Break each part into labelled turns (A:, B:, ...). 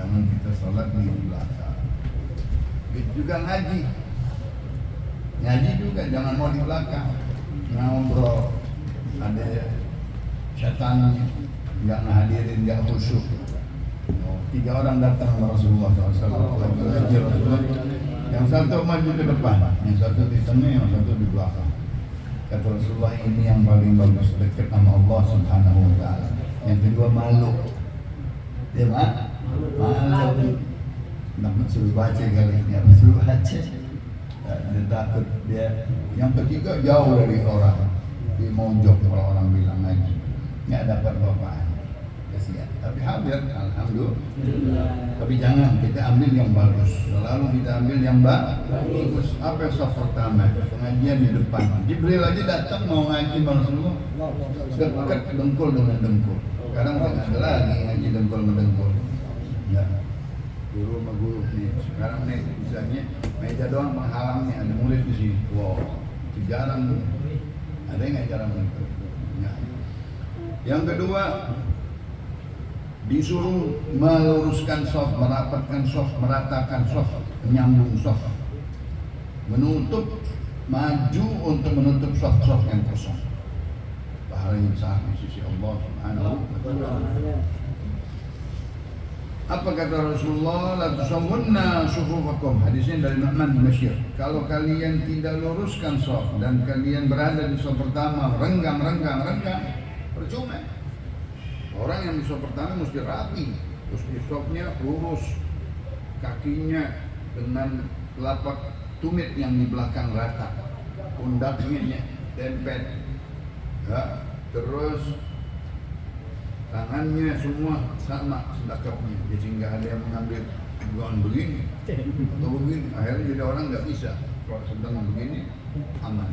A: jangan kita sholat di belakang. Itu juga ngaji juga jangan mau di belakang. Ngobrol, ada setan nggak ngehadirin, nggak khusyuk. 3 orang datang ke Rasulullah SAW. Yang satu maju ke depan, yang satu di tengah, yang satu di belakang. Kata Rasulullah, ini yang paling bagus, dekat sama Allah Subhanahu Wa Taala. Yang kedua malu, dia malu. Nak suruh baca kali ini, apa suruh baca? Dia takut dia. Yang ketiga jauh dari orang, dia monjok kalau orang bilang lagi, nggak dapat apa-apaan. Kasihan. Tapi hadir, alhamdulillah. Tapi jangan kita ambil yang bagus, selalu kita ambil yang bagus. Apa yang saf pertama? Pengajian di depan. Jibril aja datang mau ngaji Rasulullah, dekat dengkul dengan dengkul. Sekarang tidak ada lagi ngaji dengkul mendengkul. Ya. Guru sama guru nih. Sekarang nih misalnya meja doang menghalangnya, ada murid di sini. Wow, itu jarang. Ada yang nggak jarang itu? Ya. Yang kedua, disuruh meluruskan shaf, merapatkan shaf, meratakan shaf, menyambung shaf, menutup, maju untuk menutup shaf-shaf yang kosong. Pahalanya besar di sisi Allah Subhanahu wa Ta'ala. Apa kata Rasulullah? La tusawwunna sufufakum. Hadisnya dari Nu'man bin Bashir. Kalau kalian tidak luruskan shaf dan kalian berada di shaf pertama renggang, percuma. Orang yang di shaf pertama mesti rapi, terus di shafnya lurus, kakinya dengan telapak tumit yang di belakang rata, pundaknya dempet, ya, terus tangannya semua sama sedekapnya, jadi nggak ada yang mengambil bukan begini atau begini, akhirnya jadi orang nggak bisa. Kalau sedang begini aman.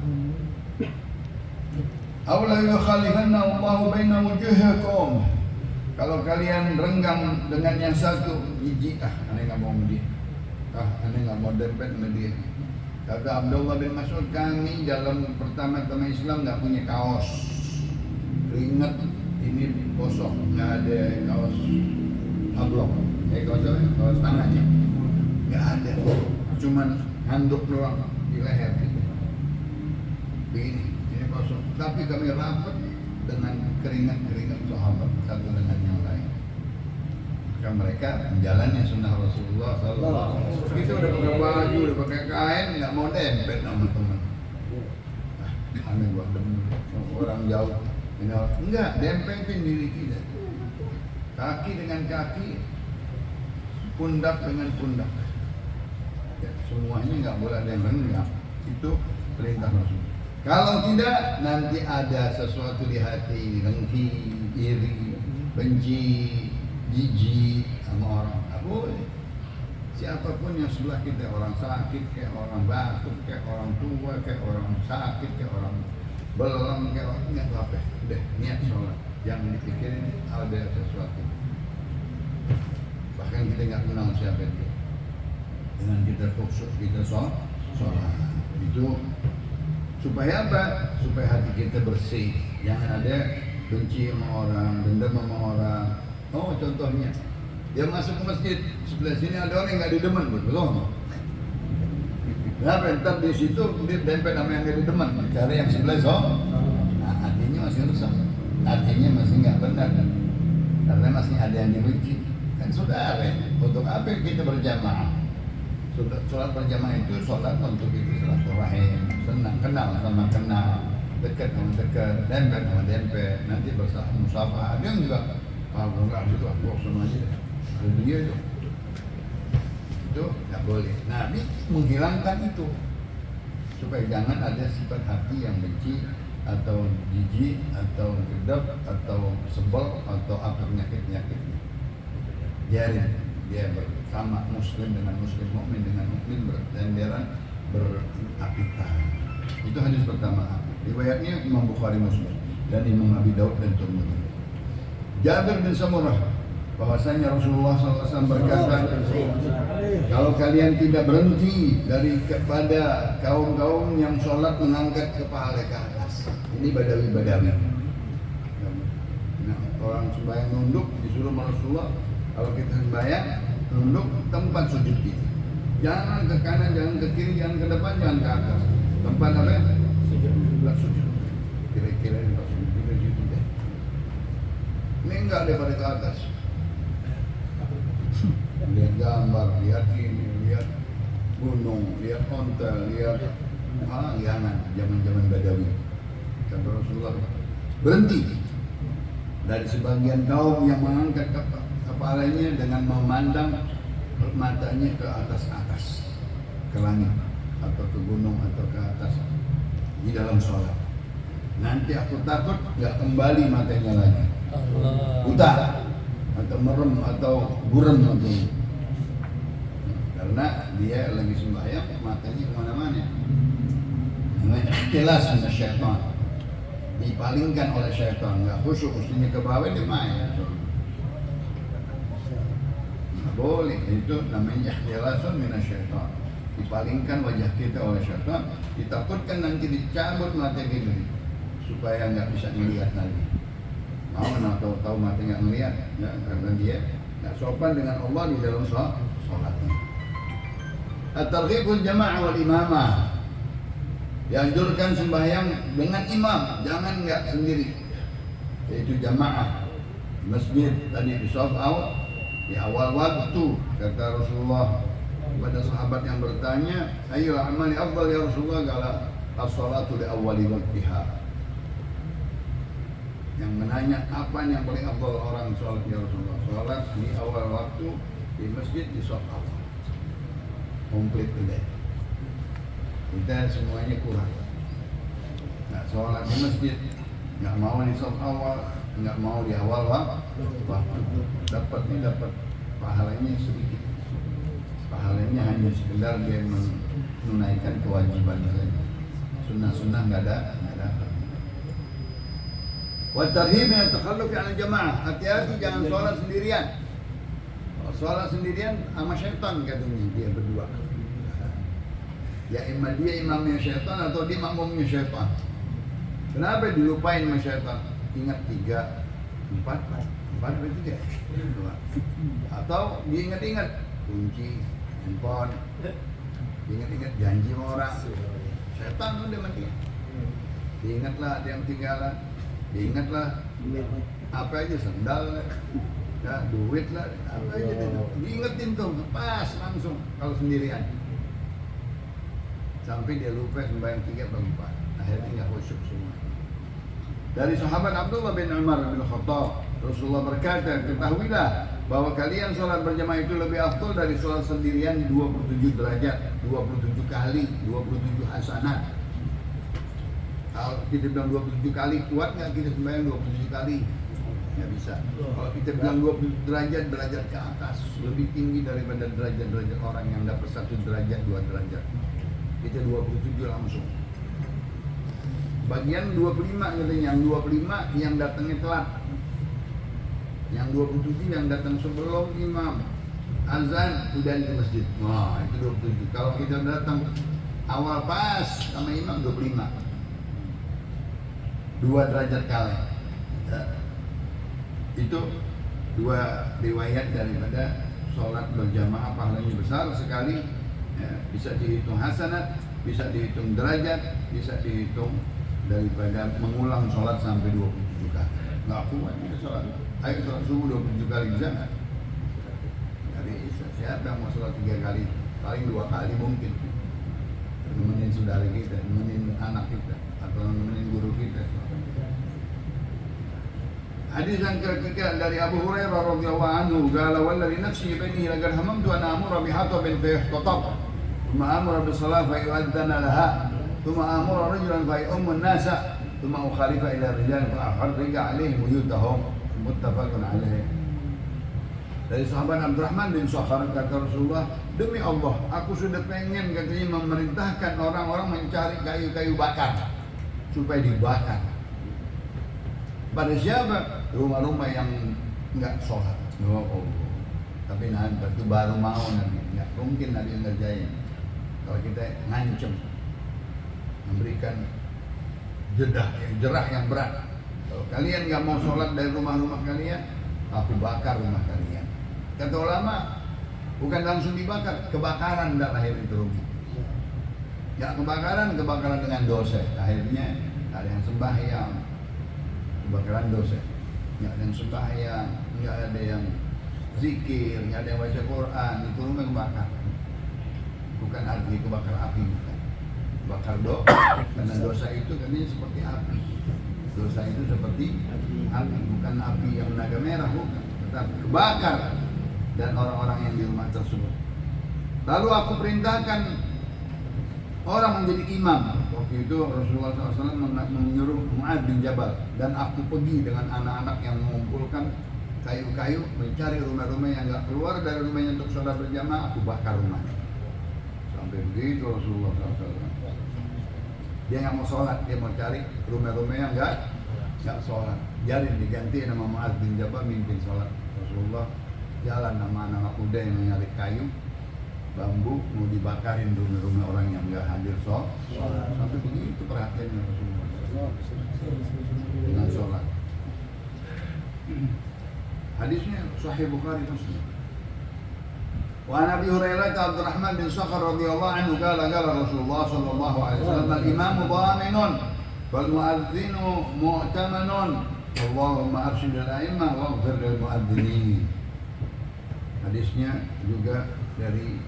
A: Aula yukhalifanna Allahu baina wujuhikum. Kalau kalian renggang dengan yang satu, jijik, aneh nggak mau dia, aneh nggak mau dempet sama dia. Kata Abdullah bin Mas'ud, kami dalam pertama-tama Islam nggak punya kaos, keringat ini kosong, nggak ada kaos ablok, kaos tangannya, nggak ada, cuman handuk doang di leher gitu. Begini, ini kosong. Tapi kami rapat dengan keringat sahabat satu dengan yang lain. Maka mereka menjalani sunnah Rasulullah SAW. Kita udah pakai baju, udah pakai kain, nggak mau dempet sama teman. Aneh gua orang jauh. Enggak, dempetin diri kita. Kaki dengan kaki, pundak dengan pundak. Ya, semuanya nggak boleh ada yang renggang. Itu perintah Rasul. Kalau tidak, nanti ada sesuatu di hati, dengki, iri, benci, jijik sama orang. Nggak boleh. Siapapun yang sebelah kita, orang sakit, kayak orang batuk, kayak orang tua, kayak orang sakit, kayak orang belum, kayak orang nggak apa-apa. Udah niat sholat, jangan dipikirin ada sesuatu. Bahkan kita nggak kenal siapa dia. Dengan kita khusyuk, kita sholat itu supaya apa? Supaya hati kita bersih. Jangan ada benci sama orang, dendam sama orang. Oh, contohnya dia masuk ke masjid, sebelah sini ada orang yang nggak didemen, betul? Kenapa? Ntar di situ dia dempet sama yang nggak didemen, karena yang sebelah nah, hatinya masih rusak, hatinya masih nggak benar, karena masih ada yang dibenci. Kan saudara, untuk apa kita berjamaah? Sholat berjamaah itu sholat untuk itu silaturahim, senang, kenal sama kenal, dekat sama dekat, dempet sama dempet, nanti bersama musafah. Ada yang juga, enggak gitu, bosan aja deh. Ada dia itu nggak boleh. Nabi menghilangkan itu supaya jangan ada sifat hati yang benci atau jijik atau gedap atau sebel atau apa penyakit-penyakitnya. Biarin dia bersama muslim dengan muslim, mukmin dengan mukmin, bertenderan, berapitan. Itu hadis pertama. Riwayatnya Imam Bukhari, Muslim dan Imam Abi Daud dan Tirmidzi. Jabir bin Samurah bahwasanya Rasulullah SAW berkata, kalau kalian tidak berhenti dari kepada kaum-kaum yang sholat mengangkat kepala ke atas, ini badawi-badawi. Nah, orang sembahyang nunduk disuruh Rasulullah, kalau kita sembahyang Tunduk tempat sujud kita. Jangan ke kanan, jangan ke kiri, jangan ke depan, jangan ke atas. Tempat apa? Tempat sujud. Kira-kira tempat sujud kita situ deh. Ini enggak daripada ke atas. Lihat gambar, lihat ini, lihat gunung, lihat onta, lihat jangan, zaman-zaman Badawi. Kata Rasulullah, berhenti dari sebagian kaum yang mengangkat kepalanya dengan memandang matanya ke atas-atas, ke langit atau ke gunung atau ke atas di dalam sholat. Nanti aku takut nggak kembali matanya lagi, buta atau merem atau buram atau karena dia lagi sembahyang matanya kemana-mana. Namanya ikhtilas dengan syaitan, dipalingkan oleh syaitan, nggak khusyuk, mestinya ke bawah dia main. Nggak boleh, itu namanya ikhtilasun minasyaitan, dipalingkan wajah kita oleh syaitan, ditakutkan nanti dicabut mata kita supaya nggak bisa melihat lagi. Mau tahu mata nggak melihat, ya, karena dia nggak sopan dengan Allah di dalam sholatnya. At-targhibul jama'ah wal imamah, dianjurkan sembahyang dengan imam, jangan nggak sendiri, yaitu jamaah di masjid tadi di shaf di awal waktu. Kata Rasulullah kepada sahabat yang bertanya, ayyul amali afdal ya Rasulullah? Qala as-salatu li awwali waqtiha. Yang menanya apa yang paling afdal orang sholat ya Rasulullah? Sholat di awal waktu di masjid di shaf awal, komplit tidak. Kita semuanya kurang. Nggak sholat di masjid, nggak mau di shaf awal, nggak mau di awal waktu. Dapat pahalanya sedikit. Pahalanya hanya sekedar dia menunaikan kewajiban saja. Sunnah-sunnah nggak ada. Wa tarhib min at-takhallufi 'an al-jamaah. Hati-hati jangan sholat sendirian. Kalau sholat sendirian sama syaitan katanya dia berdua. Ya dia imamnya syaitan atau dia makmumnya syaitan. Kenapa dilupain sama syaitan? Ingat 3, 4 berarti 3. Atau diingat-ingat kunci handphone, diingat-ingat janji sama orang. Syaitan udah mati. Diingatlah ada yang tinggalan, diingatlah apa aja, sendal ya, duit lah, apa aja diingetin tuh pas langsung kalau sendirian. Sampai dia lupa sembahyang 3 atau 4, akhirnya nggak khusyuk semua. Dari sahabat Abdullah bin Umar bin Khattab, Rasulullah berkata, ketahuilah bahwa kalian sholat berjamaah itu lebih afdal dari sholat sendirian 27 derajat, 27 kali, 27 hasanat. Kalau kita bilang 27 kali, kuat nggak kita sembahyang 27 kali? Nggak bisa. Kalau kita bilang 20 derajat, derajat ke atas, lebih tinggi daripada derajat-derajat orang yang dapat 1 derajat, 2 derajat. Kita 27 langsung. Bagian 25 katanya, yang 25 yang datangnya telat. Yang 27 yang datang sebelum imam azan udah di masjid. Wah, itu 27. Kalau kita datang awal pas sama imam 25. 2 derajat kalah. Ya. Itu 2 riwayat daripada sholat berjamaah pahalanya besar sekali. Ya, bisa dihitung hasanat, bisa dihitung derajat, bisa dihitung daripada mengulang sholat sampai 27 kali. Nggak kuat kita sholat. Ayo sholat subuh 27 kali bisa nggak? Jadi siapa yang mau sholat 3 kali? Paling 2 kali mungkin. Nemenin saudara kita, nemenin anak kita, atau nemenin guru kita. Hadis yang ketiga dari Abu Hurairah radhiyallahu anhu, qala wallazi nafsi bainihi laqad hamamtu an amura bi hatabin fa yahtatab, thumma amura bis salat fa yu'adhdhana laha, thumma amura rajulan fa yu'ammu an-nasa, thumma ukhalifa ila rijal fa aharriga alaihim buyutahum, muttafaqun alaih. Dari sahabat Abdurrahman bin Sakhar kata Rasulullah, demi Allah, aku sudah pengen katanya memerintahkan orang-orang mencari kayu-kayu bakar supaya dibakar. Pada siapa? Rumah-rumah yang enggak sholat. Oh. Tapi nanti itu baru mau Nabi. Enggak mungkin Nabi ngerjain. Kalau kita ngancem, memberikan jerah yang berat. Kalau kalian enggak mau sholat dari rumah-rumah kalian, aku bakar rumah kalian. Kata ulama, Bukan langsung dibakar, kebakaran dah lahir itu rumah. Ya kebakaran dengan dosa. Akhirnya ada yang sembahyang, kebakaran dosa. Nggak ada yang sembahyang, nggak ada yang zikir, nggak ada yang baca Quran, itu rumah kebakar. Bukan arti kebakar api, bukan. Bakar doa, karena dosa itu katanya seperti api. Dosa itu seperti api, bukan api yang naga merah, bukan. Tetapi kebakar dan orang-orang yang di rumah tersebut. Lalu aku perintahkan orang menjadi imam. Waktu itu Rasulullah SAW menyuruh Mu'adz bin Jabal, dan aku pergi dengan anak-anak yang mengumpulkan kayu-kayu mencari rumah-rumah yang nggak keluar dari rumahnya untuk sholat berjamaah, aku bakar rumahnya. Sampai begitu Rasulullah SAW. Dia nggak mau sholat, dia mau cari rumah-rumah yang nggak sholat. Jadi diganti nama Mu'adz bin Jabal mimpin sholat. Rasulullah jalan sama anak muda yang mencari kayu, bambu, mau dibakarin rumah-rumah orang yang nggak hadir sholat. Sampai begitu perhatiannya Rasulullah dengan sholat. Hadisnya Sahih Bukhari Muslim. Wa Nabi Hurairah Abdurrahman bin Sakhar radhiyallahu anhu qala Rasulullah sallallahu alaihi wasallam al-imamu dhaminun wal mu'adzinu mu'tamanun Allahumma arsyid al-a'immah waghfir lil mu'adzinin. Hadisnya juga dari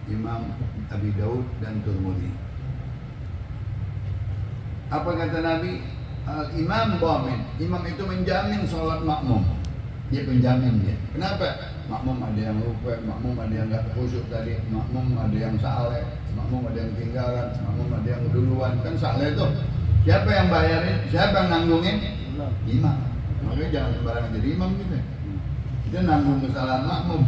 A: Imam Abi Daud dan Tirmidzi. Apa kata Nabi? Al-imam dhamin. Imam itu menjamin salat makmum. Dia penjamin dia. Kenapa? Makmum ada yang lupa, makmum ada yang nggak khusyuk tadi, makmum ada yang saleh, makmum ada yang tinggalan, makmum ada yang duluan. Kan saleh tuh. Siapa yang bayarin? Siapa yang nanggungin? Imam. Makanya jangan sembarangan jadi imam gitu. Kita nanggung kesalahan makmum.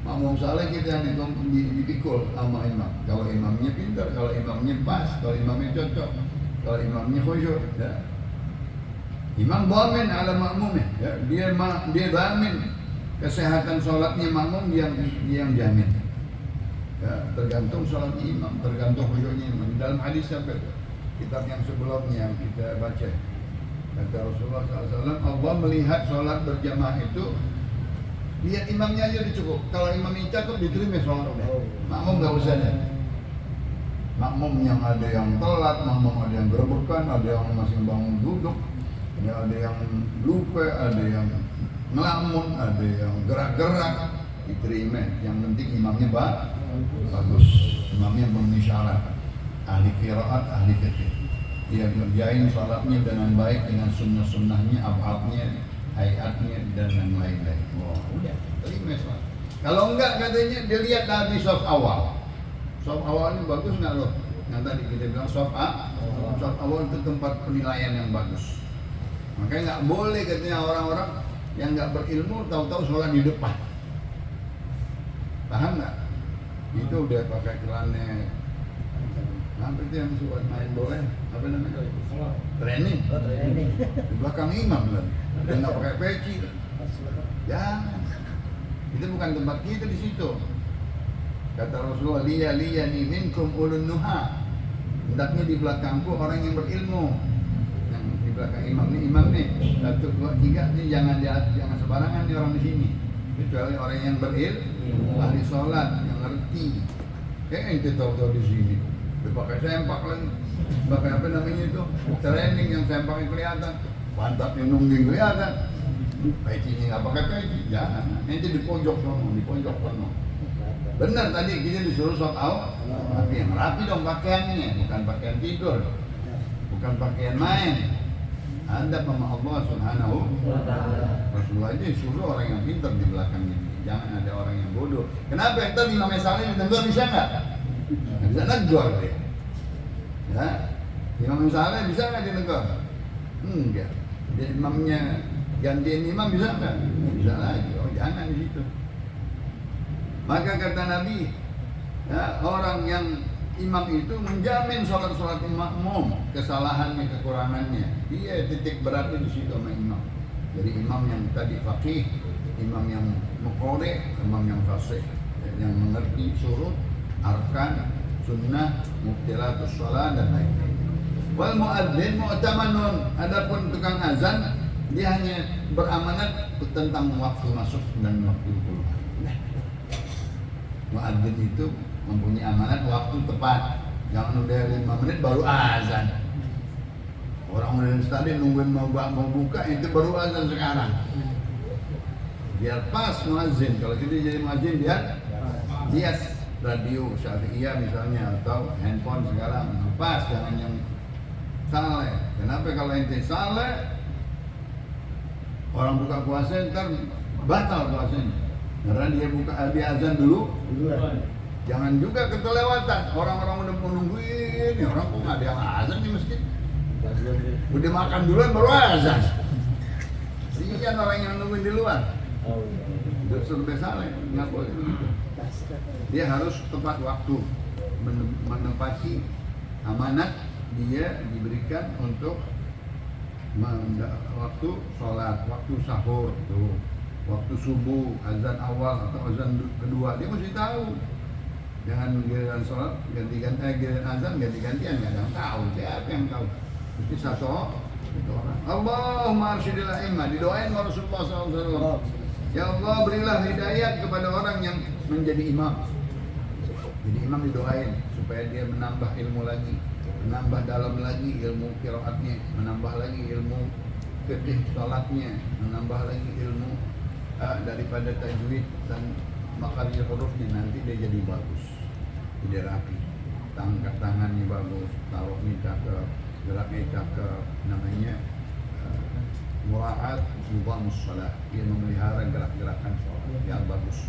A: Makmum saleh kita yang dipikul sama imam. Kalau imamnya pintar, kalau imamnya pas, kalau imamnya cocok, kalau imamnya khusyuk, ya. Imam dhamin ala makmumnya, ya. Dia dhamin kesehatan sholatnya makmum, dia yang jamin. Ya, tergantung sholatnya imam, tergantung khusyuknya imam. Dalam hadis sampai kitab yang sebelumnya yang kita baca, kata Rasulullah SAW, Allah melihat sholat berjamaah itu, lihat imamnya aja cukup. Kalau imamnya cakep diterima sholat udah. Makmum nggak usah deh. Makmum yang ada yang telat, makmum ada yang gerebekan, ada yang masih bangun duduk, ya, ada yang lupa, ada yang ngelamun, ada yang gerak-gerak, diterima. Yang penting imamnya bagus, imamnya memenuhi syarat, ahli qiraat, ahli fikih. Dia ngerjain salatnya dengan baik, dengan sunnah-sunnahnya, abadnya, hayatnya dan yang lain-lain. Wah, udah terima salat. Kalau enggak katanya dia lihat dari soft awal. Soft awal ini bagus nggak loh? Yang tadi kita bilang soft awal itu tempat penilaian yang bagus. Makanya nggak boleh katanya orang-orang yang nggak berilmu tahu-tahu sholat di depan. Paham nggak? Itu udah pakai celana apa itu yang suka main bola? Apa namanya? Training. Di belakang imam kan? Dia nggak pakai peci. Jangan. Itu bukan tempat kita di situ. Kata Rasulullah, liyani minkum ulun nuha. Hendaknya di belakangku orang yang berilmu. Di belakang imam nih 1, 2, 3 nih jangan sembarangan nih orang di sini, kecuali orang yang berilmu, ahli sholat yang ngerti. Kayak ente tahu-tahu di sini udah pakai sempak lagi, pakai apa namanya itu training yang sempaknya kelihatan, pantatnya nungging kelihatan, pecinya nggak pakai peci, jangan. Ente di pojok sono. Benar tadi kita disuruh sholat awal, tapi yang rapi dong pakaiannya, bukan pakaian tidur, bukan pakaian main. Anda sama Allah Subhanahu wa ta'ala. Rasulullah itu suruh orang yang pintar di belakang ini. Jangan ada orang yang bodoh. Kenapa? Entar imam saleh ditegur bisa nggak? Nggak bisa negor dia. Ya, imam saleh bisa nggak ditegur? Enggak. Dia imamnya gantiin imam bisa nggak? Bisa lagi. Oh jangan di situ. Maka kata Nabi, ya, orang yang imam itu menjamin sholat makmum, kesalahannya, kekurangannya. Dia titik beratnya di situ sama imam. Jadi imam yang tadi faqih, imam yang muqarri, imam yang fasih, yang mengerti surut, arkan, sunnah, mubtilatus shalah dan lain-lain. Wal muadzin mu'tamanun. Adapun tukang azan, dia hanya beramanat tentang waktu masuk dan waktu keluar. Nah, muadzin itu mempunyai amanat waktu tepat. Jangan udah 5 menit baru azan. Orang udah tadi nungguin mau buka, itu baru azan sekarang. Biar pas muadzin. Kalau kita jadi muadzin biar radio Syafi'iyah misalnya atau handphone sekarang pas, jangan yang saleh. Kenapa? Kalau ente saleh, orang buka puasa ntar batal puasanya karena dia azan dulu. Jangan juga kelewatan, orang-orang udah menungguin, ya orang kok nggak ada yang azan di masjid, udah makan duluan baru azan. Iya, orang yang nungguin di luar udah sampai saleh, nggak boleh begitu. Dia harus tepat waktu, menepati amanat dia diberikan untuk waktu sholat, waktu sahur, tuh, waktu subuh, azan awal atau azan kedua, dia mesti tahu. Jangan giliran sholat giliran azan ganti-gantian, nggak ada yang tahu. Siapa yang tahu? Mesti satu orang. Allahumma arsyidil a'immah, didoain sama Rasulullah SAW. Ya Allah, berilah hidayat kepada orang yang menjadi imam. Jadi imam didoain supaya dia menambah ilmu lagi, menambah dalam lagi ilmu qiraatnya, menambah lagi ilmu fikih salatnya, menambah lagi ilmu daripada tajwid dan makharij hurufnya. Nanti dia jadi bagus, jadi rapi, tangannya bagus, taruhnya cakep, geraknya cakep, namanya mura'at nizamus shalah, dia memelihara gerak-gerakan sholat yang bagus.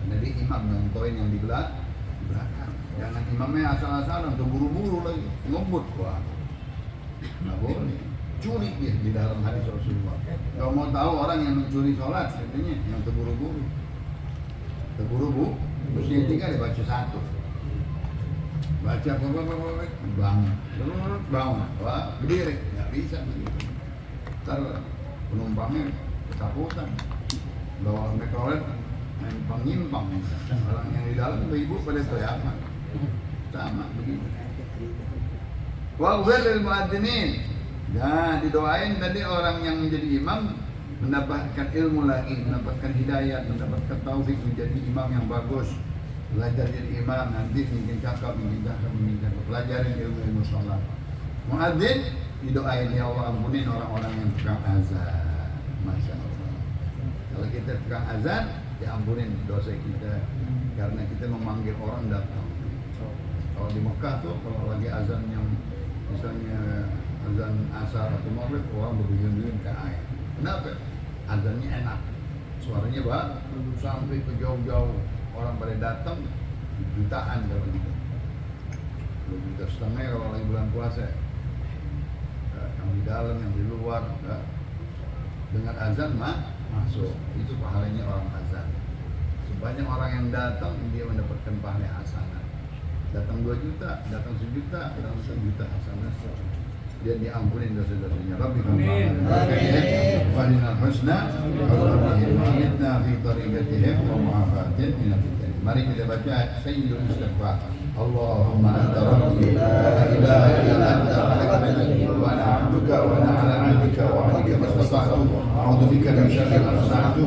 A: Jadi imam nyontoin yang di belakang, jangan imamnya asal-asalan, buru-buru lagi, ngebut, wah nggak boleh. Curi dia di dalam hadis Rasulullah. Kalau mau tahu orang yang mencuri sholat, katanya yang terburu-buru, mesti tiga dibaca satu, baca bangun, wah berdiri, nggak bisa begitu. Ntar penumpangnya ketakutan, bawa mikrolet nyimpang, orang yang di dalam ibu pada teriakan, sama begitu. Waghfir lil muadzinin. Nah, didoain tadi orang yang menjadi imam mendapatkan ilmu lagi, mendapatkan hidayat, mendapatkan taufik menjadi imam yang bagus. Belajar jadi imam, nanti mungkin cakap, pelajarin ilmu sholat. Muadzin didoain, ya Allah ampunin orang-orang yang tukang azan. Masya Allah. Kalau kita tukang azan, diampunin dosa kita karena kita memanggil orang datang. Kalau di Mekah tuh kalau lagi azan yang misalnya azan asar atau maghrib, orang berduyun-duyun ke air. Kenapa? Azannya enak, suaranya bagus sampai ke jauh-jauh, orang pada datang jutaan kalau gitu. 2,5 juta kalau lagi bulan puasa. Yang di dalam, yang di luar, dengan azan masuk, itu pahalanya orang azan. Sebanyak orang yang datang, dia mendapatkan pahala hasanah. Datang 2 juta, datang 1 juta, datang 1 juta hasanah. Dia diampunin dosa-dosanya. Rabbi Fadinal husna wa'idna fi tariqatihim wa mu'afatin minal fitan. Mari kita baca Sayyidul Istighfar. Allahumma anta rabbi la ilaha illa anta khalaqtani wa ana 'abduka wa ana 'ala 'ahdika wa 'ahdika mastata'tu a'udzu bika min syarri ma sana'tu.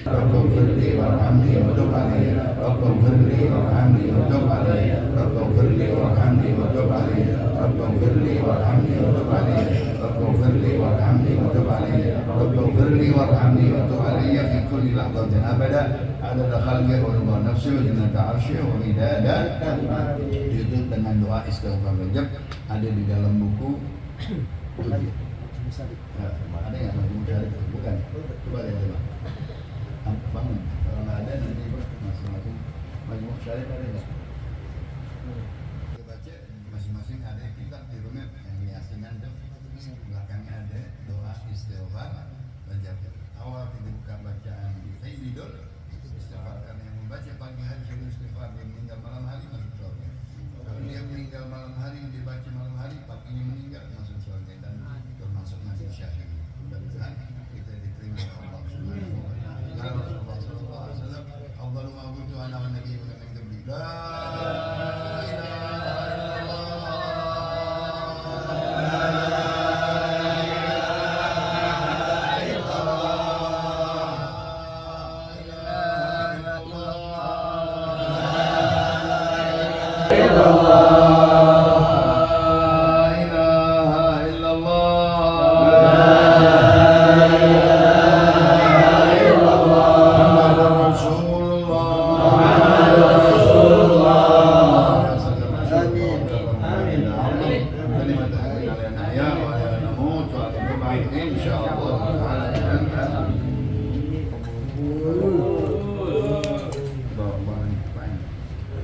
A: Rabbana firli warhamni wa tub alayya. Rabbana firli warhamni wa tub alayya. Rabbana firli warhamni wa tub alayya. Rabbana firli warhamni wa tub alayya. Rabbana firli warhamni wa tub alayya. Rabbana firli warhamni wa tub alayya fi kulli lahzatin abada adada khalqi wa ridha nafsi wa zinata 'arsyi wa midada kalimati. Itu dengan doa istighfar Rajab ada di dalam buku tujuh. Ada yang mencari bukan? Coba lihat coba. Bangun, kalau nggak ada nanti masing-masing Majmu' Syarif ada nggak? Kita baca masing-masing ada kitab di rumah yang diasinan tuh, belakangnya ada doa istighfar Rajab. Awal kita buka bacaan di Sayyidul Istighfar, karena yang membaca pagi hari Sayyidul Istighfar dia meninggal malam hari masuk surga. Kalau dia meninggal malam hari, dia baca malam hari, paginya meninggal masuk surga dan termasuk mati syahid. Mudah-mudahan kita diterima oleh Allah Subhanahu wa Ta'ala. Rasulullah sallallahu alaihi wasallam, afdalu ma qultu ana wan nabiyyu min qabli la ilaha illallah إن شاء الله